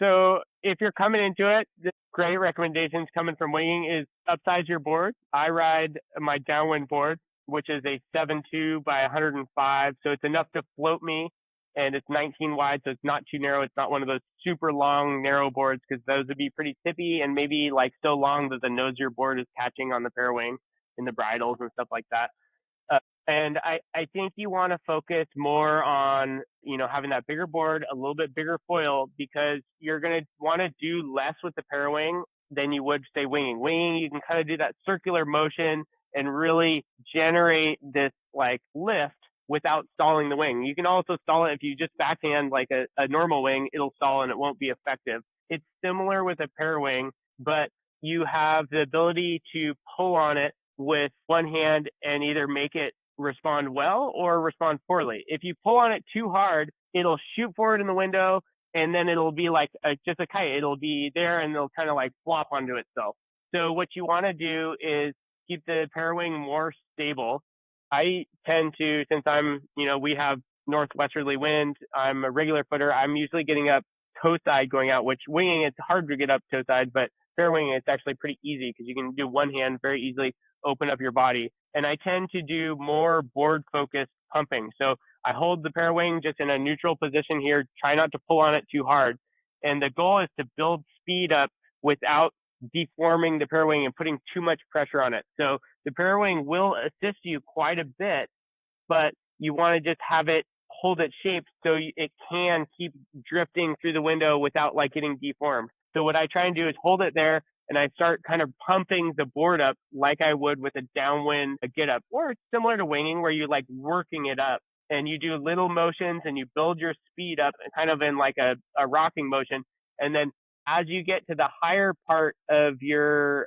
So if you're coming into it, the great recommendations coming from winging is upsize your board. I ride my downwind board, which is a 7.2 by 105. So it's enough to float me, and it's 19 wide. So it's not too narrow. It's not one of those super long, narrow boards, because those would be pretty tippy and maybe like so long that the nose of your board is catching on the Parawing in the bridles and stuff like that. And I think you want to focus more on, having that bigger board, a little bit bigger foil, because you're going to want to do less with the Parawing than you would say winging. Winging, you can kind of do that circular motion and really generate this like lift without stalling the wing. You can also stall it if you just backhand like a normal wing, it'll stall and it won't be effective. It's similar with a Parawing, but you have the ability to pull on it with one hand and either make it respond well or respond poorly. If you pull on it too hard, it'll shoot forward in the window, and then it'll be like just a kite. It'll be there and it'll kind of like flop onto itself. So what you want to do is keep the Parawing more stable. I tend to, since we have northwesterly wind, I'm a regular footer. I'm usually getting up toe side going out, which winging, it's hard to get up toe side, but Parawing, it's actually pretty easy because you can do one hand very easily, open up your body. And I tend to do more board focused pumping. So I hold the Parawing just in a neutral position here, try not to pull on it too hard. And the goal is to build speed up without deforming the Parawing and putting too much pressure on it. So the Parawing will assist you quite a bit, but you want to just have it hold its shape so it can keep drifting through the window without like getting deformed. So what I try and do is hold it there, and I start kind of pumping the board up like I would with a downwind get up, or it's similar to winging where you like working it up and you do little motions and you build your speed up kind of in like a rocking motion. And then as you get to the higher part of your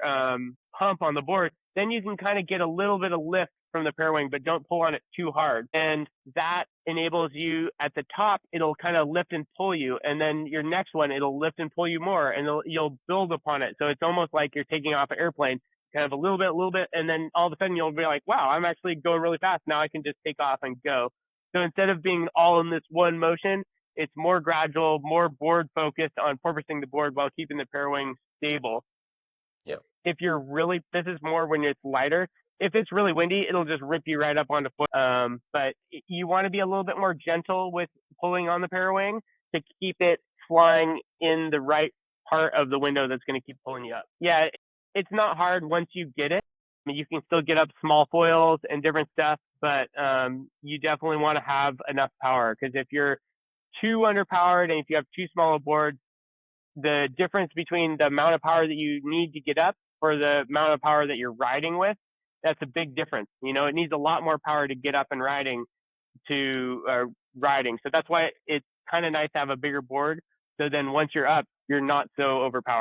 pump on the board, then you can kind of get a little bit of lift from the Parawing, but don't pull on it too hard. And that enables you at the top, it'll kind of lift and pull you. And then your next one, it'll lift and pull you more, and you'll build upon it. So it's almost like you're taking off an airplane, kind of a little bit, and then all of a sudden you'll be like, wow, I'm actually going really fast. Now I can just take off and go. So instead of being all in this one motion, it's more gradual, more board focused on porpoising the board while keeping the Parawing stable. Yeah. If you're really, this is more when it's lighter. If it's really windy, it'll just rip you right up onto foot. But you want to be a little bit more gentle with pulling on the Parawing to keep it flying in the right part of the window that's going to keep pulling you up. Yeah, it's not hard once you get it. I mean, you can still get up small foils and different stuff, but you definitely want to have enough power, because if you're too underpowered and if you have too small a board, the difference between the amount of power that you need to get up for the amount of power that you're riding with, that's a big difference. It needs a lot more power to get up and riding to riding. So that's why it's kind of nice to have a bigger board. So then once you're up, you're not so overpowered.